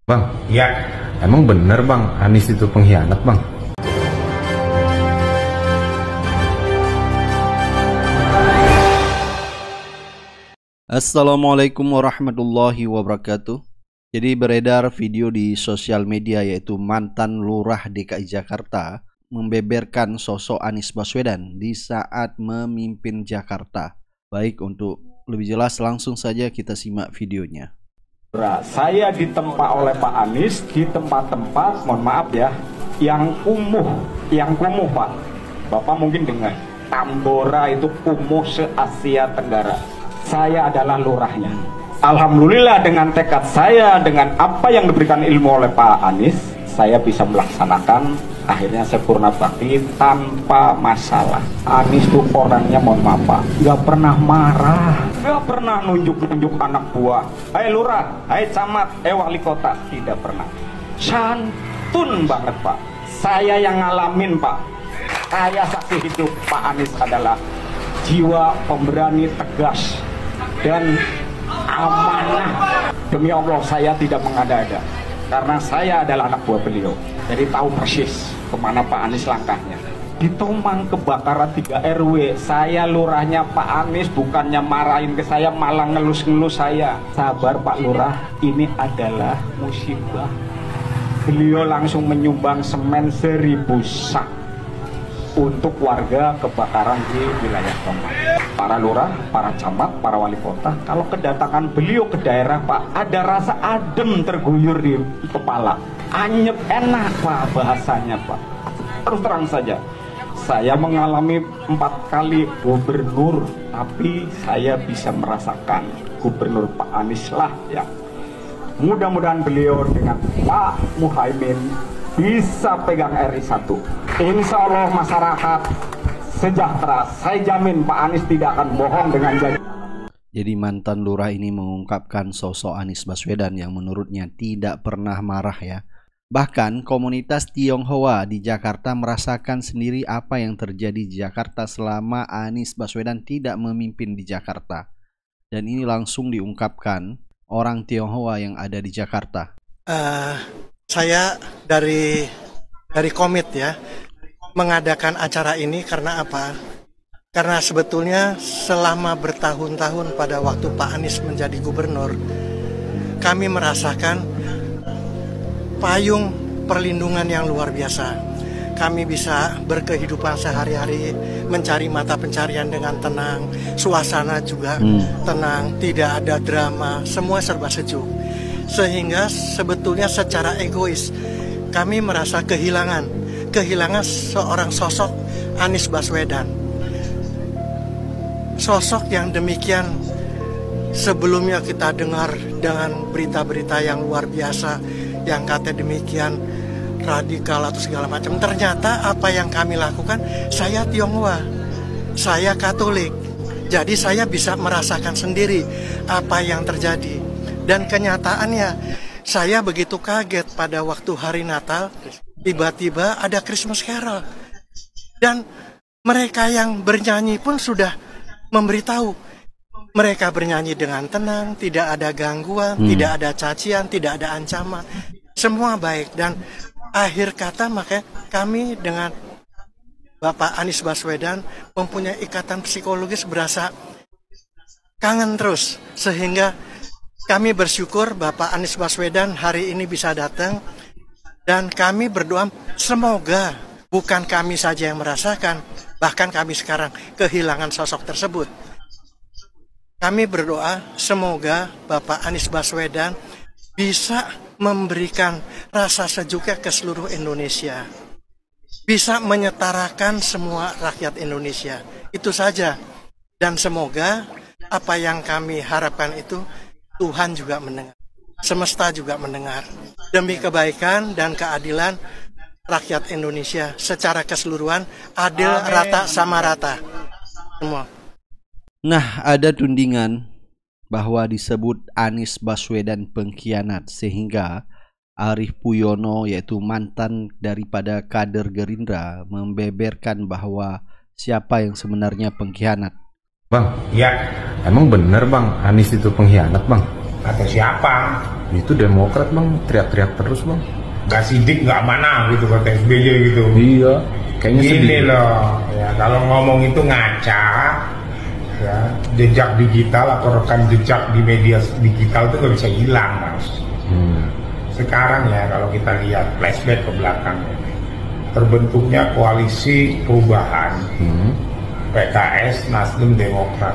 Bang, ya, emang bener bang, Anies itu pengkhianat bang? Assalamualaikum warahmatullahi wabarakatuh. Jadi beredar video di sosial media yaitu mantan lurah DKI Jakarta membeberkan sosok Anies Baswedan di saat memimpin Jakarta. Baik, untuk lebih jelas langsung saja kita simak videonya. Saya ditempa oleh Pak Anies di tempat-tempat, mohon maaf ya, yang kumuh Pak. Bapak mungkin dengar, Tambora itu kumuh se-Asia Tenggara. Saya adalah lurahnya. Alhamdulillah dengan tekad saya, dengan apa yang diberikan ilmu oleh Pak Anies, saya bisa melaksanakan, akhirnya sempurna bakti tanpa masalah. Anies itu orangnya, mohon maaf Pak, gak pernah marah, gak pernah nunjuk-nunjuk anak buah. Hai lurah, hai camat, wali kota, tidak pernah. Santun banget Pak. Saya yang ngalamin Pak. Saya saksi hidup Pak Anies adalah jiwa pemberani, tegas dan amanah. Demi Allah saya tidak mengada-ada, karena saya adalah anak buah beliau. Jadi tahu persis kemana Pak Anies langkahnya. Di Tomang kebakaran 3 RW, saya lurahnya Pak Anies bukannya marahin ke saya, malah ngelus-ngelus saya. Sabar Pak Lurah, ini adalah musibah. Beliau langsung menyumbang semen 1000 sak untuk warga kebakaran di wilayah Tomang. Para lurah, para camat, para wali kota, kalau kedatangan beliau ke daerah Pak, ada rasa adem terguyur di kepala. Anyep, enak Pak bahasanya Pak. Terus terang saja, saya mengalami 4 kali gubernur, tapi saya bisa merasakan gubernur Pak Anies lah ya. Mudah-mudahan beliau dengan Pak Muhaimin bisa pegang RI 1. Insya Allah masyarakat sejahtera. Saya jamin Pak Anies tidak akan bohong dengan janji. Jadi mantan lurah ini mengungkapkan sosok Anies Baswedan yang menurutnya tidak pernah marah ya. Bahkan komunitas Tionghoa di Jakarta merasakan sendiri apa yang terjadi di Jakarta selama Anies Baswedan tidak memimpin di Jakarta. Dan ini langsung diungkapkan orang Tionghoa yang ada di Jakarta. Saya dari komit ya mengadakan acara ini karena apa? Karena sebetulnya selama bertahun-tahun pada waktu Pak Anies menjadi gubernur, kami merasakan payung perlindungan yang luar biasa. Kami bisa berkehidupan sehari-hari, mencari mata pencarian dengan tenang, suasana juga tenang, tidak ada drama, semua serba sejuk. Sehingga sebetulnya secara egois kami merasa kehilangan seorang sosok Anies Baswedan. Sosok yang demikian sebelumnya kita dengar dengan berita-berita yang luar biasa yang kata demikian radikal atau segala macam. Ternyata apa yang kami lakukan, saya Tionghoa, saya Katolik, jadi saya bisa merasakan sendiri apa yang terjadi. Dan kenyataannya saya begitu kaget pada waktu hari Natal, tiba-tiba ada Christmas Carol. Dan mereka yang bernyanyi pun sudah memberitahu. Mereka bernyanyi dengan tenang, tidak ada gangguan, tidak ada cacian, tidak ada ancaman. Semua baik. Dan akhir kata makanya kami dengan Bapak Anies Baswedan mempunyai ikatan psikologis, berasa kangen terus. Sehingga kami bersyukur Bapak Anies Baswedan hari ini bisa datang, dan kami berdoa semoga bukan kami saja yang merasakan, bahkan kami sekarang kehilangan sosok tersebut. Kami berdoa semoga Bapak Anies Baswedan bisa memberikan rasa sejuknya ke seluruh Indonesia, bisa menyetarakan semua rakyat Indonesia. Itu saja, dan semoga apa yang kami harapkan itu Tuhan juga mendengar, semesta juga mendengar, demi kebaikan dan keadilan rakyat Indonesia secara keseluruhan, adil, rata, sama rata semua. Nah, ada tudingan bahwa disebut Anies Baswedan pengkhianat, sehingga Arief Puyono yaitu mantan daripada kader Gerindra membeberkan bahwa siapa yang sebenarnya pengkhianat. Bang, ya, emang bener bang, Anies itu pengkhianat bang? Atau siapa? Itu Demokrat bang, teriak-teriak terus bang. Gak sidik gak mana gitu kata SBY gitu. Iya, kayaknya sedih. Gini loh, ya kalau ngomong itu ngaca, ya jejak digital atau rekam jejak di media digital itu gak bisa hilang mas. Sekarang ya kalau kita lihat flashback ke belakang, terbentuknya koalisi perubahan, PKS, Nasdem, Demokrat.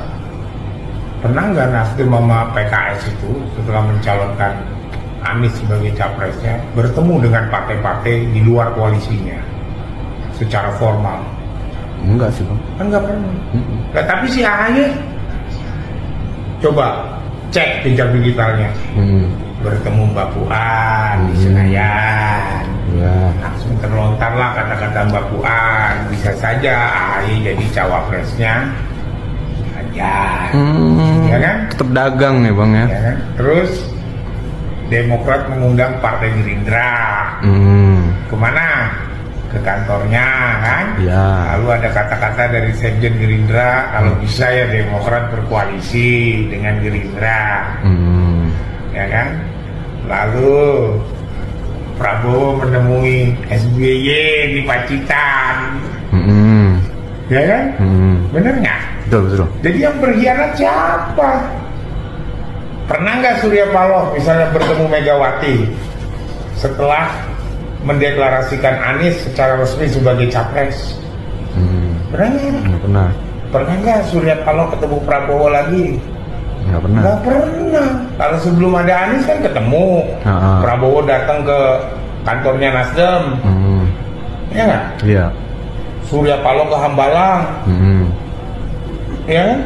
Pernah nggak Nasdem sama PKS itu setelah mencalonkan Anies sebagai capresnya bertemu dengan partai-partai di luar koalisinya secara formal? Enggak sih bang. Kan nggak pernah. Nah, tapi si AHY coba cek jejak digitalnya, bertemu Mbak Puan di Senayan, langsung terlontarlah kata-kata Mbak Puan, bisa saja AHY jadi cawapresnya ya kan? Tetap dagang ya bang ya. Kan? Terus Demokrat mengundang Partai Gerindra kemana? Ke kantornya kan? Ya. Lalu ada kata-kata dari Sekjen Gerindra, kalau bisa ya Demokrat berkoalisi dengan Gerindra, ya kan? Lalu Prabowo menemui SBY di Pacitan, ya kan? Bener nggak? Betul. Jadi yang berkhianat siapa? Pernah nggak Surya Paloh misalnya bertemu Megawati setelah mendeklarasikan Anies secara resmi sebagai capres? Pernah nggak? Pernah. Pernah nggak Surya Paloh ketemu Prabowo lagi? Nggak pernah. Nggak pernah. Kalau sebelum ada Anies kan ketemu. Prabowo datang ke kantornya Nasdem. Ya nggak? Iya. Surya Paloh ke Hambalang. Ya?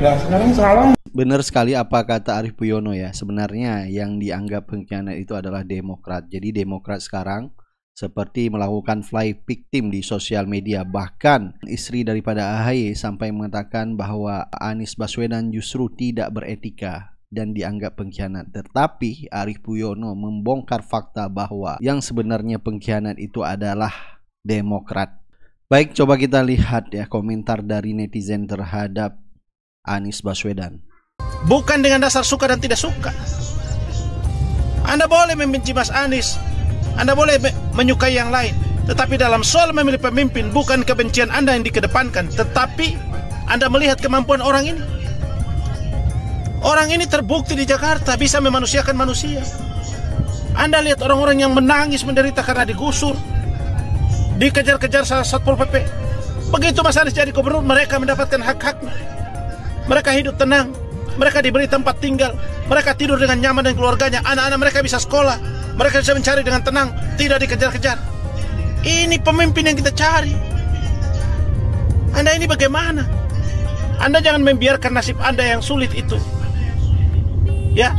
Nah sekarang salah. Benar sekali apa kata Arief Puyono ya. Sebenarnya yang dianggap pengkhianat itu adalah Demokrat. Jadi Demokrat sekarang seperti melakukan fly victim di sosial media. Bahkan istri daripada AHY sampai mengatakan bahwa Anies Baswedan justru tidak beretika dan dianggap pengkhianat. Tetapi Arief Puyono membongkar fakta bahwa yang sebenarnya pengkhianat itu adalah Demokrat. Baik, coba kita lihat ya komentar dari netizen terhadap Anies Baswedan. Bukan dengan dasar suka dan tidak suka. Anda boleh membenci Mas Anies, Anda boleh menyukai yang lain, tetapi dalam soal memilih pemimpin bukan kebencian Anda yang dikedepankan, tetapi Anda melihat kemampuan orang ini. Orang ini terbukti di Jakarta bisa memanusiakan manusia. Anda lihat orang-orang yang menangis menderita karena digusur, dikejar-kejar Satpol PP. Begitu Mas Anies jadi gubernur, mereka mendapatkan hak-haknya. Mereka hidup tenang, mereka diberi tempat tinggal, mereka tidur dengan nyaman dan keluarganya, anak-anak mereka bisa sekolah, mereka bisa mencari dengan tenang, tidak dikejar-kejar. Ini pemimpin yang kita cari. Anda ini bagaimana? Anda jangan membiarkan nasib Anda yang sulit itu, ya,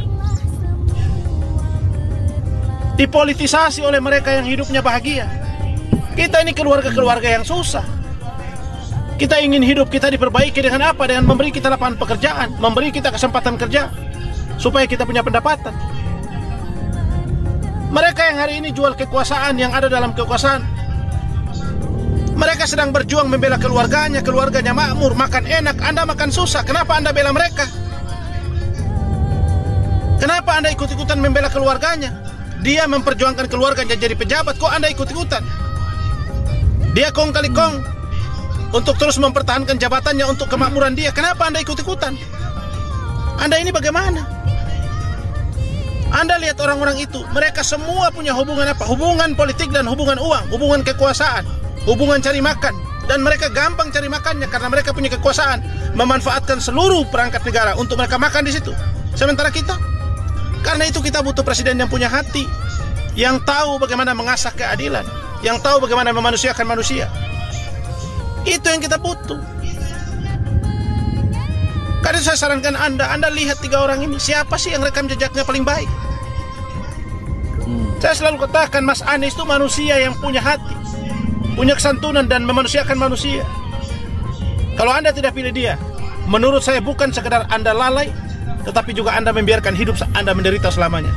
dipolitisasi oleh mereka yang hidupnya bahagia. Kita ini keluarga-keluarga yang susah. Kita ingin hidup kita diperbaiki dengan apa? Dengan memberi kita lapangan pekerjaan, memberi kita kesempatan kerja, supaya kita punya pendapatan. Mereka yang hari ini jual kekuasaan, yang ada dalam kekuasaan, mereka sedang berjuang membela keluarganya, keluarganya makmur, makan enak, Anda makan susah. Kenapa Anda bela mereka? Kenapa Anda ikut-ikutan membela keluarganya? Dia memperjuangkan keluarganya jadi pejabat, kok Anda ikut-ikutan? Dia kong kali kong untuk terus mempertahankan jabatannya untuk kemakmuran dia. Kenapa Anda ikut-ikutan? Anda ini bagaimana? Anda lihat orang-orang itu, mereka semua punya hubungan apa? Hubungan politik dan hubungan uang, hubungan kekuasaan, hubungan cari makan. Dan mereka gampang cari makannya karena mereka punya kekuasaan, memanfaatkan seluruh perangkat negara untuk mereka makan di situ. Sementara kita, karena itu kita butuh presiden yang punya hati, yang tahu bagaimana mengasah keadilan, yang tahu bagaimana memanusiakan manusia. Itu yang kita butuh. Karena saya sarankan Anda lihat 3 orang ini, siapa sih yang rekam jejaknya paling baik? Saya selalu katakan Mas Anies itu manusia yang punya hati, punya kesantunan dan memanusiakan manusia. Kalau Anda tidak pilih dia, menurut saya bukan sekedar Anda lalai, tetapi juga Anda membiarkan hidup Anda menderita selamanya.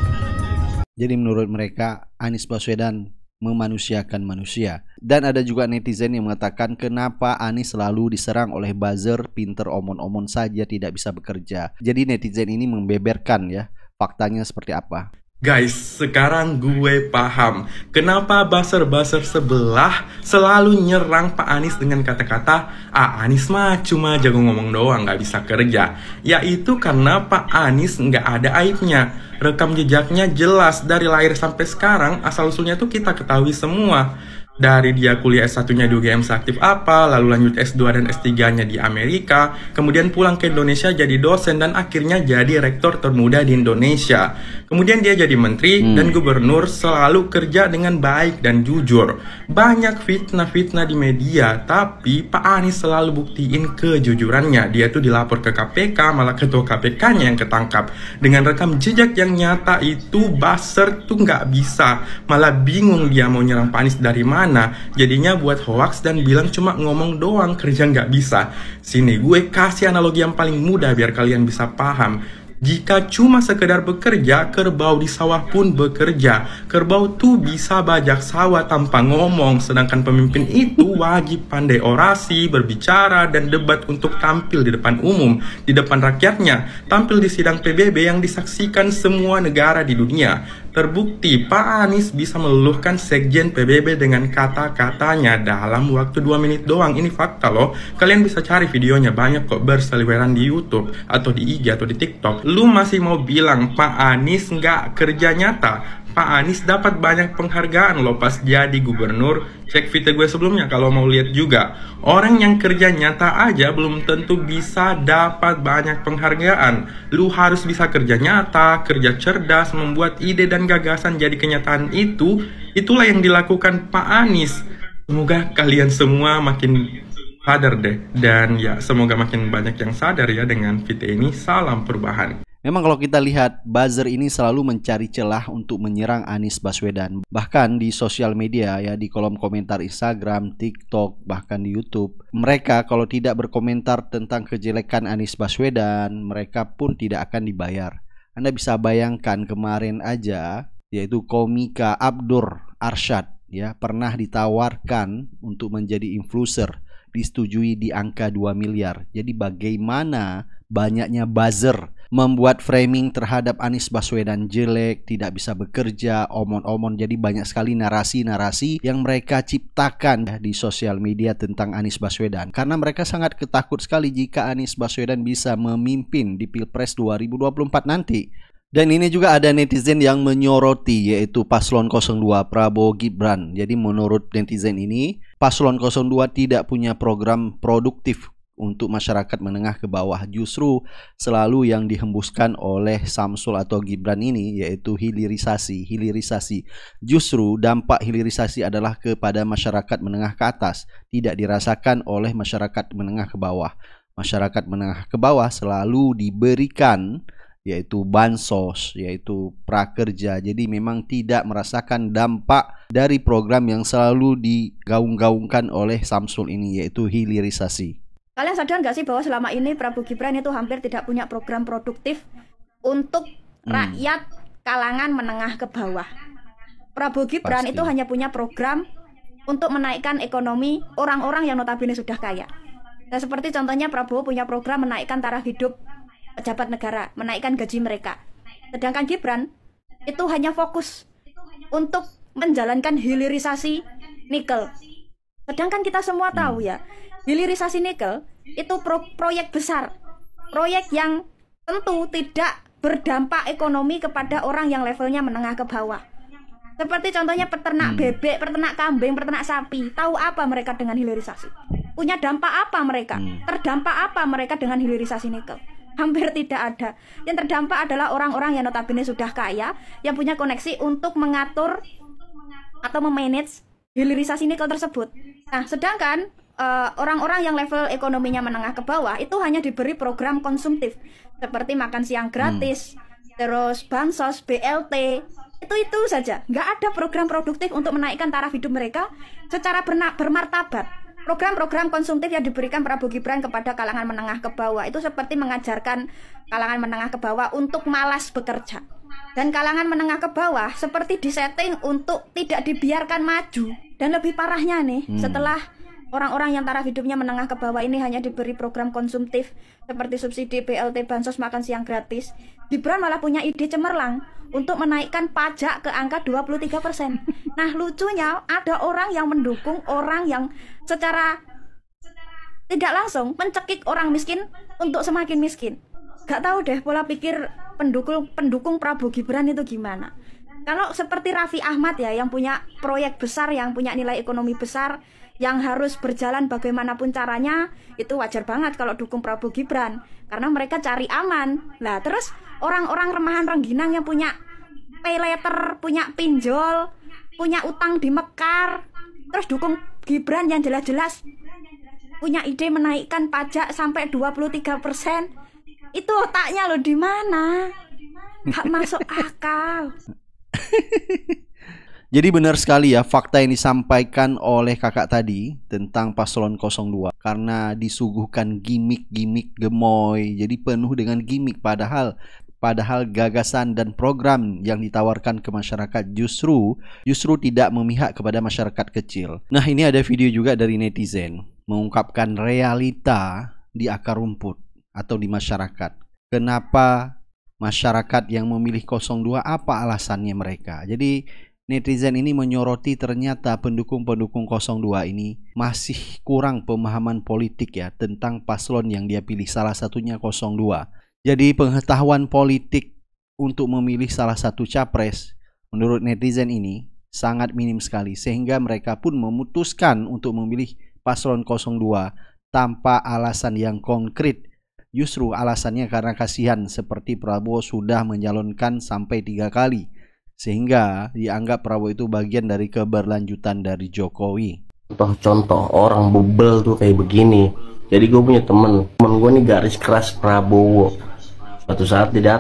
Jadi menurut mereka Anies Baswedan memanusiakan manusia. Dan ada juga netizen yang mengatakan kenapa Anies selalu diserang oleh buzzer, pinter omon-omon saja tidak bisa bekerja. Jadi netizen ini membeberkan ya faktanya seperti apa. Guys, sekarang gue paham kenapa buzzer-buzzer sebelah selalu nyerang Pak Anies dengan kata-kata Anies mah cuma jago ngomong doang, gak bisa kerja. Yaitu karena Pak Anies gak ada aibnya. Rekam jejaknya jelas dari lahir sampai sekarang, asal-usulnya tuh kita ketahui semua. Dari dia kuliah S1-nya di UGM seaktif apa, lalu lanjut S2 dan S3-nya di Amerika, kemudian pulang ke Indonesia jadi dosen dan akhirnya jadi rektor termuda di Indonesia. Kemudian dia jadi menteri dan gubernur, selalu kerja dengan baik dan jujur. Banyak fitnah-fitnah di media, tapi Pak Anies selalu buktiin kejujurannya. Dia tuh dilapor ke KPK, malah ketua KPK-nya yang ketangkap. Dengan rekam jejak yang nyata itu, buzzer tuh nggak bisa. Malah bingung dia mau nyerang Pak Anies dari mana. Jadinya buat hoax dan bilang cuma ngomong doang, kerja nggak bisa. Sini gue kasih analogi yang paling mudah biar kalian bisa paham. Jika cuma sekedar bekerja, kerbau di sawah pun bekerja. Kerbau tuh bisa bajak sawah tanpa ngomong, sedangkan pemimpin itu wajib pandai orasi, berbicara, dan debat untuk tampil di depan umum, di depan rakyatnya, tampil di sidang PBB yang disaksikan semua negara di dunia. Terbukti Pak Anies bisa meluluhkan sekjen PBB dengan kata-katanya dalam waktu 2 menit doang. Ini fakta loh. Kalian bisa cari videonya, banyak kok berseliweran di YouTube atau di IG atau di TikTok. Lu masih mau bilang Pak Anies nggak kerja nyata? Pak Anies dapat banyak penghargaan loh pas jadi gubernur. Cek video gue sebelumnya kalau mau lihat juga. Orang yang kerja nyata aja belum tentu bisa dapat banyak penghargaan. Lu harus bisa kerja nyata, kerja cerdas, membuat ide dan gagasan jadi kenyataan itu. Itulah yang dilakukan Pak Anies. Semoga kalian semua makin sadar deh. Dan ya semoga makin banyak yang sadar ya dengan video ini. Salam perubahan. Memang kalau kita lihat, buzzer ini selalu mencari celah untuk menyerang Anies Baswedan. Bahkan di sosial media ya, di kolom komentar Instagram, TikTok, bahkan di YouTube. Mereka kalau tidak berkomentar tentang kejelekan Anies Baswedan, mereka pun tidak akan dibayar. Anda bisa bayangkan kemarin aja, yaitu komika Abdur Arsyad ya, pernah ditawarkan untuk menjadi influencer, disetujui di angka 2 miliar. Jadi bagaimana banyaknya buzzer membuat framing terhadap Anies Baswedan jelek, tidak bisa bekerja, omon-omon. Jadi banyak sekali narasi-narasi yang mereka ciptakan di sosial media tentang Anies Baswedan. Karena mereka sangat ketakut sekali jika Anies Baswedan bisa memimpin di Pilpres 2024 nanti. Dan ini juga ada netizen yang menyoroti, yaitu Paslon 02 Prabowo Gibran. Jadi menurut netizen ini, Paslon 02 tidak punya program produktif untuk masyarakat menengah ke bawah. Justru selalu yang dihembuskan oleh Samsul atau Gibran ini yaitu hilirisasi. Justru dampak hilirisasi adalah kepada masyarakat menengah ke atas, tidak dirasakan oleh masyarakat menengah ke bawah. Masyarakat menengah ke bawah selalu diberikan yaitu bansos, yaitu prakerja. Jadi memang tidak merasakan dampak dari program yang selalu digaung-gaungkan oleh Samsul ini, yaitu hilirisasi. Kalian sadar nggak sih bahwa selama ini Prabowo Gibran itu hampir tidak punya program produktif untuk rakyat kalangan menengah ke bawah. Prabowo Gibran itu hanya punya program untuk menaikkan ekonomi orang-orang yang notabene sudah kaya. Nah, seperti contohnya Prabowo punya program menaikkan taraf hidup pejabat negara, menaikkan gaji mereka. Sedangkan Gibran itu hanya fokus untuk menjalankan hilirisasi nikel. Sedangkan kita semua tahu ya, hilirisasi nikel itu proyek besar, proyek yang tentu tidak berdampak ekonomi kepada orang yang levelnya menengah ke bawah. Seperti contohnya peternak bebek, peternak kambing, peternak sapi. Tahu apa mereka dengan hilirisasi? Punya dampak apa mereka? Terdampak apa mereka dengan hilirisasi nikel? Hampir tidak ada. Yang terdampak adalah orang-orang yang notabene sudah kaya, yang punya koneksi untuk mengatur atau memanage hilirisasi nikel tersebut. Nah, sedangkan orang-orang yang level ekonominya menengah ke bawah itu hanya diberi program konsumtif seperti makan siang gratis, terus bansos, BLT, itu saja. Nggak ada program produktif untuk menaikkan taraf hidup mereka secara bermartabat. program-program konsumtif yang diberikan Prabowo Gibran kepada kalangan menengah ke bawah itu seperti mengajarkan kalangan menengah ke bawah untuk malas bekerja. Dan kalangan menengah ke bawah seperti disetting untuk tidak dibiarkan maju. Dan lebih parahnya nih, setelah orang-orang yang taraf hidupnya menengah ke bawah ini hanya diberi program konsumtif seperti subsidi BLT, bansos, makan siang gratis, Gibran malah punya ide cemerlang untuk menaikkan pajak ke angka 23%. Nah, lucunya ada orang yang mendukung orang yang secara tidak langsung mencekik orang miskin untuk semakin miskin. Gak tahu deh pola pikir pendukung Prabowo Gibran itu gimana. Kalau seperti Raffi Ahmad ya, yang punya proyek besar, yang punya nilai ekonomi besar, yang harus berjalan bagaimanapun caranya, itu wajar banget kalau dukung Prabowo Gibran, karena mereka cari aman. Lah terus orang-orang remahan rengginang yang punya pay later, punya pinjol, punya utang di Mekar, terus dukung Gibran yang jelas-jelas punya ide menaikkan pajak sampai 23%, itu otaknya lo di mana? Gak masuk akal. Jadi benar sekali ya fakta yang disampaikan oleh kakak tadi tentang paslon 02, karena disuguhkan gimmick-gimmick gemoy, jadi penuh dengan gimmick, padahal gagasan dan program yang ditawarkan ke masyarakat justru tidak memihak kepada masyarakat kecil. Nah, ini ada video juga dari netizen mengungkapkan realita di akar rumput atau di masyarakat. Kenapa masyarakat yang memilih 02, apa alasannya mereka? Jadi netizen ini menyoroti ternyata pendukung-pendukung 02 ini masih kurang pemahaman politik ya tentang paslon yang dia pilih, salah satunya 02. Jadi pengetahuan politik untuk memilih salah satu capres menurut netizen ini sangat minim sekali, sehingga mereka pun memutuskan untuk memilih paslon 02 tanpa alasan yang konkret. Justru alasannya karena kasihan seperti Prabowo sudah menyalonkan sampai 3 kali, sehingga dianggap Prabowo itu bagian dari keberlanjutan dari Jokowi. Contoh orang bubel tuh kayak begini. Jadi gue punya temen gue nih garis keras Prabowo. Suatu saat dia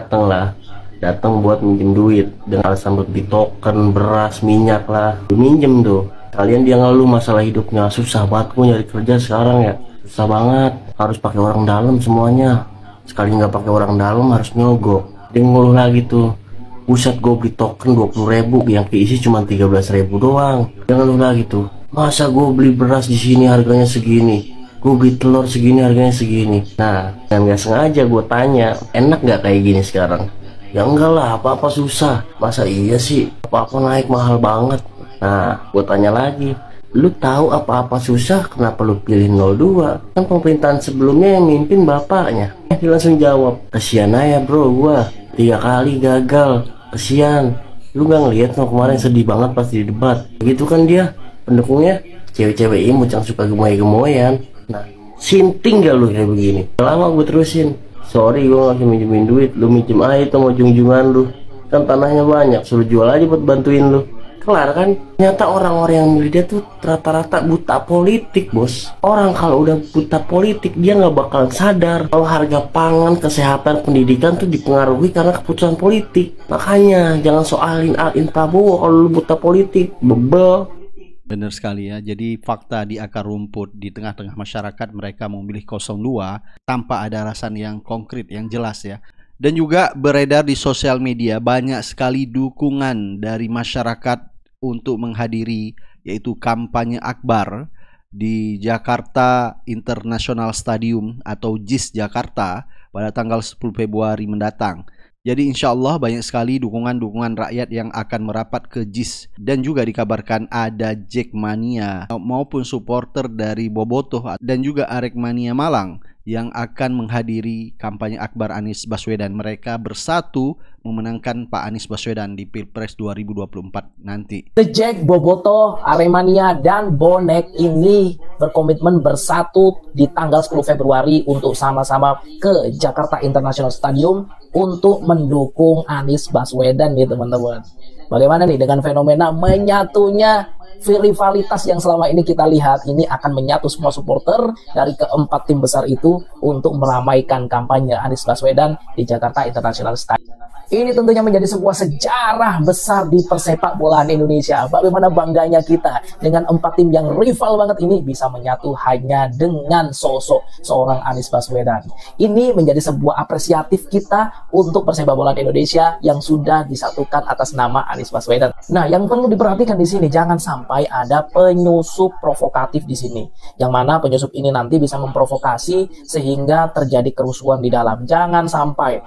datang buat minjem duit dengan alasan buat beli token, beras, minyak lah. Dia minjem tuh. Kalian dia ngeluh masalah hidupnya, susah banget gue nyari kerja sekarang ya. Susah banget, harus pakai orang dalam semuanya. Sekali nggak pakai orang dalam harus nyogok. Dia ngeluh lagi tuh. Buset, gue beli token 20.000 yang keisi cuma 13.000 doang. Dia ngeluh lagi tuh. Masa gue beli beras di sini harganya segini? Gue beli telur segini harganya segini. Nah, dengan gak sengaja gue tanya, enak gak kayak gini sekarang? Ya enggak lah, apa-apa susah. Masa iya sih, apa-apa naik mahal banget. Nah, gue tanya lagi, lu tahu apa-apa susah, kenapa lu pilih 02? Kan pemerintahan sebelumnya yang mimpin bapaknya. Dia langsung jawab, kasihan aja bro, gue 3 kali gagal, kasihan. Lu gak ngeliat no, kemarin sedih banget pas di debat. Begitu kan dia, pendukungnya cewek-cewek imut yang suka gemoy-gemoyan. Nah, sinting gak lu kayak begini? Lama gue terusin, sorry gue gak bisa minjemin duit, lu minjem aja itu mau junjungan lu, kan tanahnya banyak, suruh jual aja buat bantuin lu. Kelar kan? Ternyata orang-orang yang milih dia tuh rata-rata buta politik, bos. Orang kalau udah buta politik dia gak bakalan sadar kalau harga pangan, kesehatan, pendidikan tuh dipengaruhi karena keputusan politik. Makanya jangan soalin Prabowo kalau lu buta politik, bebel. Benar sekali ya, jadi fakta di akar rumput di tengah-tengah masyarakat mereka memilih 02 tanpa ada alasan yang konkret, yang jelas ya. Dan juga beredar di sosial media banyak sekali dukungan dari masyarakat untuk menghadiri yaitu kampanye akbar di Jakarta International Stadium atau JIS Jakarta pada tanggal 10 Februari mendatang. Jadi insya Allah banyak sekali dukungan-dukungan rakyat yang akan merapat ke JIS. Dan juga dikabarkan ada Jackmania maupun supporter dari Bobotoh dan juga Arekmania Malang yang akan menghadiri kampanye akbar Anies Baswedan. Mereka bersatu memenangkan Pak Anies Baswedan di Pilpres 2024 nanti. The Jack, Bobotoh, Aremania, dan Bonek ini berkomitmen bersatu di tanggal 10 Februari untuk sama-sama ke Jakarta International Stadium untuk mendukung Anies Baswedan nih teman-teman. Bagaimana nih dengan fenomena menyatunya rivalitas yang selama ini kita lihat ini akan menyatu semua supporter dari keempat tim besar itu untuk meramaikan kampanye Anies Baswedan di Jakarta International Stadium. Ini tentunya menjadi sebuah sejarah besar di persepak bolaan Indonesia. Bagaimana bangganya kita dengan 4 tim yang rival banget ini bisa menyatu hanya dengan sosok seorang Anies Baswedan. Ini menjadi sebuah apresiatif kita untuk persepak bolaan Indonesia yang sudah disatukan atas nama Anies Baswedan. Nah, yang perlu diperhatikan di sini jangan sampai ada penyusup provokatif di sini. Yang mana penyusup ini nanti bisa memprovokasi sehingga terjadi kerusuhan di dalam. Jangan sampai.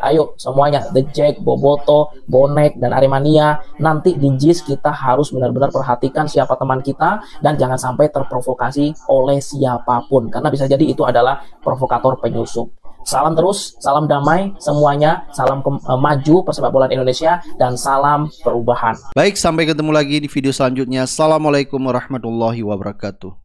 Ayo semuanya, The Jack, Boboto, Bonek, dan Aremania, nanti di JIS kita harus benar-benar perhatikan siapa teman kita dan jangan sampai terprovokasi oleh siapapun karena bisa jadi itu adalah provokator penyusup. Salam terus, salam damai semuanya, salam maju persepak bolaan Indonesia, dan salam perubahan. Baik, sampai ketemu lagi di video selanjutnya. Assalamualaikum warahmatullahi wabarakatuh.